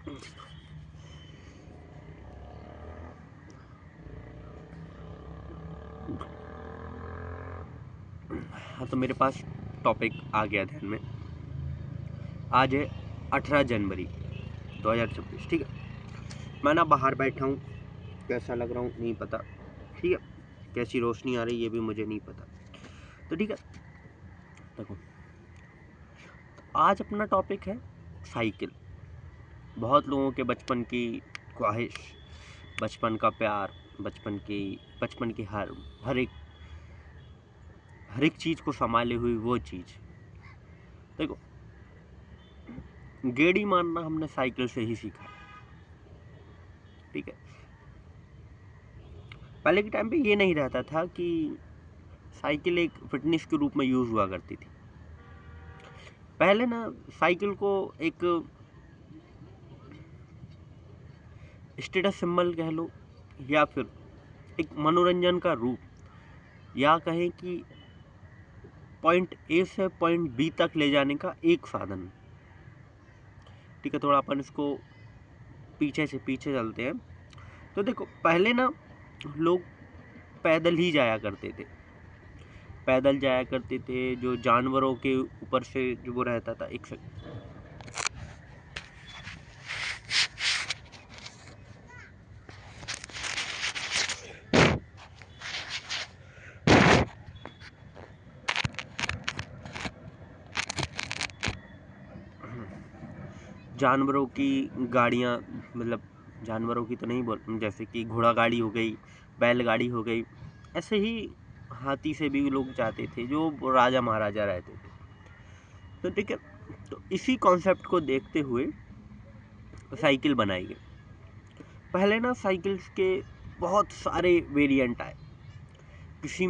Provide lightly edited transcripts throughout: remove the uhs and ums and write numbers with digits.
हाँ, तो मेरे पास टॉपिक आ गया ध्यान में। आज है 18 जनवरी 2026। ठीक है, मैं ना बाहर बैठा हूँ, कैसा लग रहा हूँ नहीं पता। ठीक है, कैसी रोशनी आ रही है ये भी मुझे नहीं पता। तो ठीक है, देखो आज अपना टॉपिक है साइकिल। बहुत लोगों के बचपन की ख्वाहिश, बचपन का प्यार, बचपन की हर एक चीज़ को संभाले हुई वो चीज़। देखो, गेड़ी मारना हमने साइकिल से ही सीखा है। ठीक है, पहले के टाइम पे ये नहीं रहता था कि साइकिल एक फिटनेस के रूप में यूज़ हुआ करती थी। पहले ना साइकिल को एक स्टेटस सिंबल कह लो, या फिर एक मनोरंजन का रूप, या कहें कि पॉइंट ए से पॉइंट बी तक ले जाने का एक साधन। ठीक है, थोड़ा अपन इसको पीछे चलते हैं। तो देखो, पहले ना लोग पैदल ही जाया करते थे। जो जानवरों के ऊपर से जो वो रहता था, एक जानवरों की गाड़ियाँ, मतलब जानवरों की तो नहीं बोल, जैसे कि घोड़ा गाड़ी हो गई, बैलगाड़ी हो गई, ऐसे ही हाथी से भी लोग जाते थे जो राजा महाराजा रहते थे। तो ठीक है, तो इसी कॉन्सेप्ट को देखते हुए साइकिल बनाई गई। पहले ना साइकिल्स के बहुत सारे वेरिएंट आए। किसी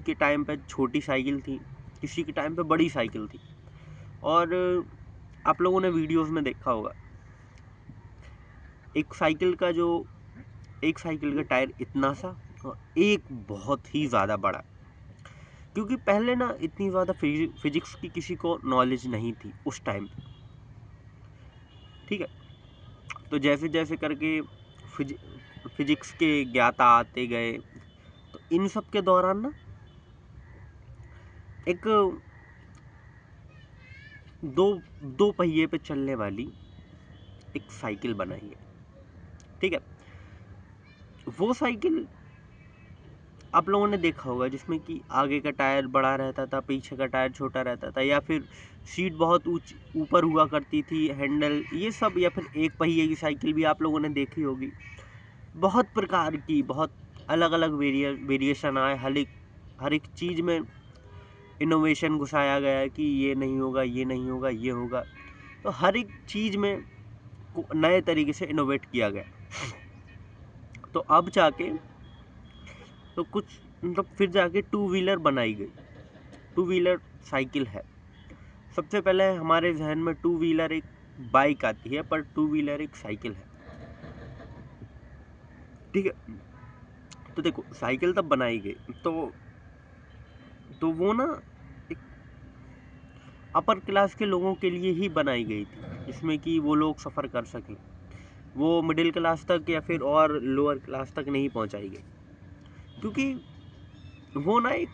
के टाइम पे छोटी साइकिल थी, किसी के टाइम पे बड़ी साइकिल थी। और आप लोगों ने वीडियोस में देखा होगा, एक साइकिल का टायर इतना सा और एक बहुत ही ज़्यादा बड़ा। क्योंकि पहले ना इतनी ज़्यादा फिजिक्स की किसी को नॉलेज नहीं थी उस टाइम पे। ठीक है, तो जैसे जैसे करके फिजिक्स के ज्ञाता आते गए, तो इन सब के दौरान ना एक दो पहिए पे चलने वाली एक साइकिल बनाई है। ठीक है, वो साइकिल आप लोगों ने देखा होगा जिसमें कि आगे का टायर बड़ा रहता था, पीछे का टायर छोटा रहता था, या फिर सीट बहुत ऊपर हुआ करती थी, हैंडल ये सब, या फिर एक पहिए की साइकिल भी आप लोगों ने देखी होगी। बहुत प्रकार की, बहुत अलग अलग वेरिएशन आए। हर एक चीज़ में इनोवेशन घुसाया गया है कि ये नहीं होगा, ये नहीं होगा, ये होगा। तो हर एक चीज़ में नए तरीके से इनोवेट किया गया। तो अब जाके तो कुछ मतलब फिर जाके टू व्हीलर बनाई गई। टू व्हीलर साइकिल है। सबसे पहले हमारे जहन में टू व्हीलर एक बाइक आती है, पर टू व्हीलर एक साइकिल है। ठीक है, तो देखो साइकिल तब बनाई गई तो वो ना एक अपर क्लास के लोगों के लिए ही बनाई गई थी, जिसमें कि वो लोग सफ़र कर सकें। वो मिडिल क्लास तक या फिर और लोअर क्लास तक नहीं पहुंचाई गई, क्योंकि वो ना एक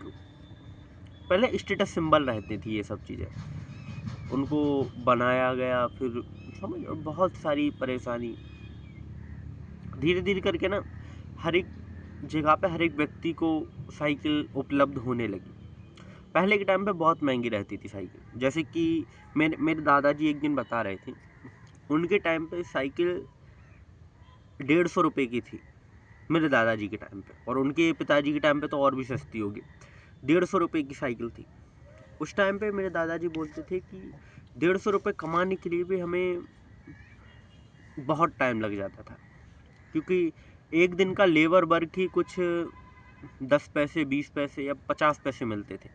पहले स्टेटस सिंबल रहती थी ये सब चीज़ें। उनको बनाया गया, फिर समझ बहुत सारी परेशानी, धीरे धीरे करके ना हर एक जगह पे हर एक व्यक्ति को साइकिल उपलब्ध होने लगी। पहले के टाइम पे बहुत महंगी रहती थी साइकिल। जैसे कि मेरे दादाजी एक दिन बता रहे थे, उनके टाइम पे साइकिल 150 रुपये की थी, मेरे दादाजी के टाइम पे, और उनके पिताजी के टाइम पे तो और भी सस्ती होगी। 150 रुपये की साइकिल थी उस टाइम पे। मेरे दादाजी बोलते थे कि 150 रुपये कमाने के लिए भी हमें बहुत टाइम लग जाता था, क्योंकि एक दिन का लेबर वर्क ही कुछ 10 पैसे, 20 पैसे या 50 पैसे मिलते थे।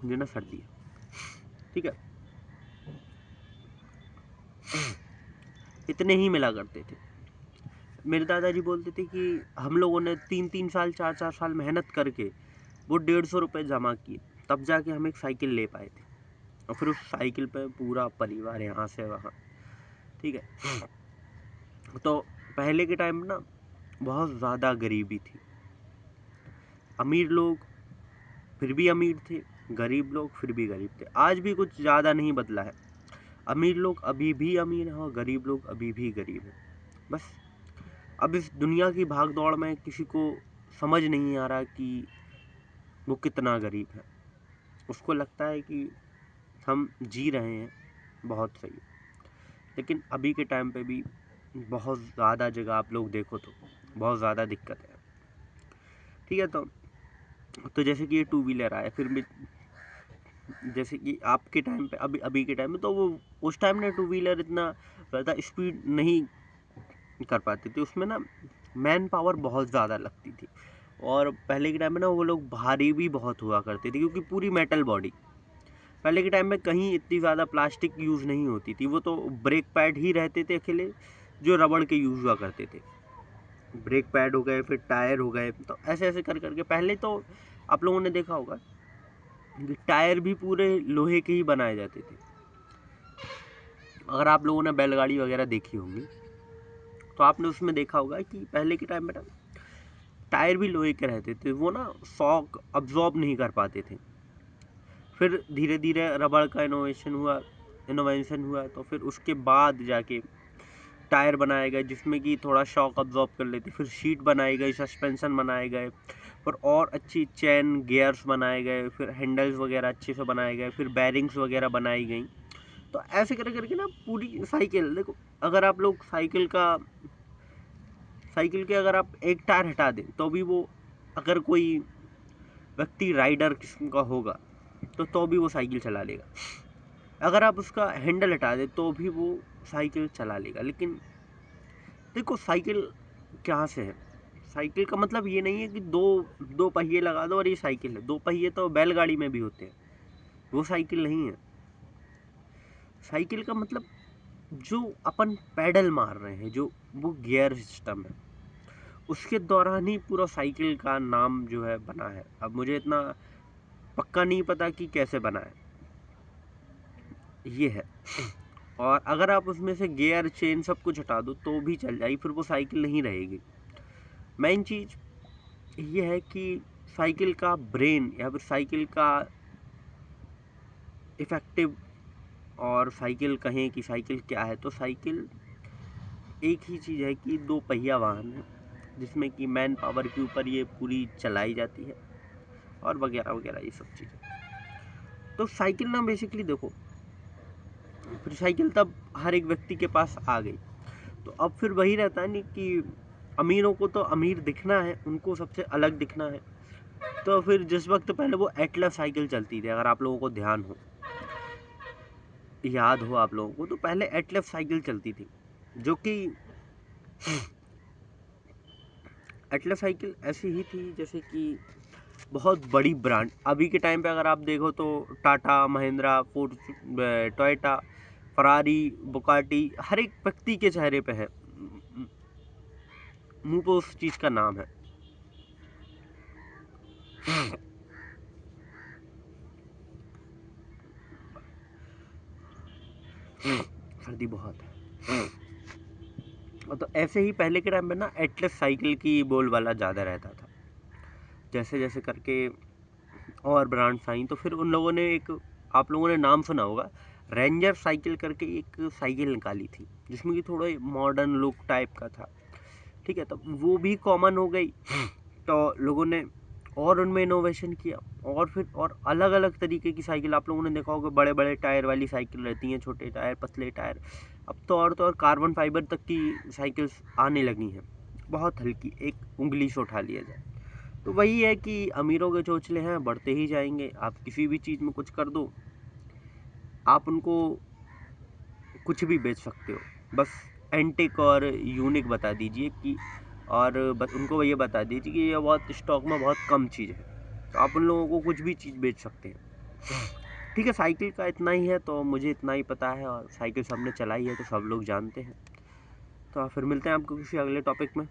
मुझे ना सर्दी है। ठीक है, इतने ही मिला करते थे। मेरे दादाजी बोलते थे कि हम लोगों ने 3-3 साल, 4-4 साल मेहनत करके वो 150 रुपये जमा किए। तब जाके हम एक साइकिल ले पाए थे, और फिर उस साइकिल पे पूरा परिवार यहाँ से वहाँ, ठीक है। तो पहले के टाइम में ना बहुत ज़्यादा गरीबी थी, अमीर लोग फिर भी अमीर थे, गरीब लोग फिर भी गरीब थे। आज भी कुछ ज़्यादा नहीं बदला है, अमीर लोग अभी भी अमीर हैं और गरीब लोग अभी भी गरीब हैं। बस अब इस दुनिया की भाग दौड़ में किसी को समझ नहीं आ रहा कि वो कितना गरीब है। उसको लगता है कि हम जी रहे हैं बहुत सही, लेकिन अभी के टाइम पे भी बहुत ज़्यादा जगह आप लोग देखो तो बहुत ज़्यादा दिक्कत है, ठीक है। तो जैसे कि ये टू व्हीलर आया, फिर भी जैसे कि आपके टाइम पे अभी के टाइम में, तो वो उस टाइम ना टू व्हीलर इतना ज़्यादा स्पीड नहीं कर पाते थे, उसमें ना मैन पावर बहुत ज़्यादा लगती थी, और पहले के टाइम में ना वो लोग भारी भी बहुत हुआ करते थे, क्योंकि पूरी मेटल बॉडी। पहले के टाइम में कहीं इतनी ज़्यादा प्लास्टिक यूज़ नहीं होती थी, वो तो ब्रेक पैड ही रहते थे अकेले जो रबड़ के यूज़ हुआ करते थे। ब्रेक पैड हो गए, फिर टायर हो गए, तो ऐसे ऐसे कर करके पहले तो आप लोगों ने देखा होगा कि टायर भी पूरे लोहे के ही बनाए जाते थे। अगर आप लोगों ने बैलगाड़ी वगैरह देखी होंगी तो आपने उसमें देखा होगा कि पहले के टाइम में ना टायर भी लोहे के रहते थे, वो ना शॉक अब्जॉर्ब नहीं कर पाते थे। फिर धीरे धीरे रबड़ का इनोवेशन हुआ, तो फिर उसके बाद जाके टायर बनाए गए जिसमें कि थोड़ा शॉक अब्जॉर्ब कर लेते। फिर शीट बनाई गई, सस्पेंशन बनाए गए, फिर और अच्छी चेन गियर्स बनाए गए, फिर हैंडल्स वगैरह अच्छे से बनाए गए, फिर बैरिंग्स वगैरह बनाई गई। तो ऐसे कर करके ना पूरी साइकिल देखो, अगर आप लोग साइकिल के अगर आप एक टायर हटा दें तो भी वो, अगर कोई व्यक्ति राइडर किस्म का होगा तो भी वो साइकिल चला लेगा। अगर आप उसका हैंडल हटा दें तो भी वो साइकिल चला लेगा। लेकिन देखो साइकिल कहाँ से है? साइकिल का मतलब ये नहीं है कि दो पहिए लगा दो और ये साइकिल है। दो पहिए तो बैलगाड़ी में भी होते हैं, वो साइकिल नहीं है। साइकिल का मतलब जो अपन पैडल मार रहे हैं, जो वो गियर सिस्टम है, उसके दौरान ही पूरा साइकिल का नाम जो है बना है। अब मुझे इतना पक्का नहीं पता कि कैसे बना है, ये है। और अगर आप उसमें से गियर चेन सब कुछ हटा दो तो भी चल जाएगी, फिर वो साइकिल नहीं रहेगी। मेन चीज़ ये है कि साइकिल का ब्रेन या फिर साइकिल का इफेक्टिव, और साइकिल कहें कि साइकिल क्या है, तो साइकिल एक ही चीज़ है कि दो पहिया वाहन है जिसमें कि मैन पावर के ऊपर ये पूरी चलाई जाती है, और वगैरह वगैरह ये सब चीज़ें। तो साइकिल ना बेसिकली देखो, फिर साइकिल तब हर एक व्यक्ति के पास आ गई, तो अब फिर वही रहता है नहीं कि अमीरों को तो अमीर दिखना है, उनको सबसे अलग दिखना है। तो फिर जिस वक्त पहले वो एटलस साइकिल चलती थी, अगर आप लोगों को याद हो आप लोगों को, तो पहले एटलस साइकिल चलती थी, जो कि एटलस साइकिल ऐसी ही थी जैसे कि बहुत बड़ी ब्रांड। अभी के टाइम पे अगर आप देखो तो Tata, Mahindra, Toyota, Ferrari, Bugatti, हर एक व्यक्ति के चेहरे पे है, मुंह पे उस चीज़ का नाम है। सर्दी बहुत है। तो ऐसे ही पहले के टाइम में ना एटलस साइकिल की बोलबाला ज़्यादा रहता था। जैसे जैसे करके और ब्रांड्स आई, तो फिर उन लोगों ने आप लोगों ने नाम सुना होगा, रेंजर साइकिल करके एक साइकिल निकाली थी जिसमें कि थोड़ा मॉडर्न लुक टाइप का था, ठीक है। तो वो भी कॉमन हो गई, तो लोगों ने और उनमें इनोवेशन किया, और फिर और अलग अलग तरीके की साइकिल आप लोगों ने देखा होगा, बड़े बड़े टायर वाली साइकिल रहती हैं, छोटे टायर, पतले टायर। अब तो और कार्बन फाइबर तक की साइकिल्स आने लगी हैं, बहुत हल्की, एक उंगली से उठा लिया जाए। तो वही है कि अमीरों के चोचले हैं, बढ़ते ही जाएंगे। आप किसी भी चीज़ में कुछ कर दो, आप उनको कुछ भी बेच सकते हो, बस एंटिक और यूनिक बता दीजिए कि, और उनको ये बता दीजिए कि ये बहुत स्टॉक में बहुत कम चीज़ है, तो आप उन लोगों को कुछ भी चीज़ बेच सकते हैं, ठीक है। साइकिल का इतना ही है, तो मुझे इतना ही पता है, और साइकिल सबने चलाई है तो सब लोग जानते हैं। तो फिर मिलते हैं आपको किसी अगले टॉपिक में।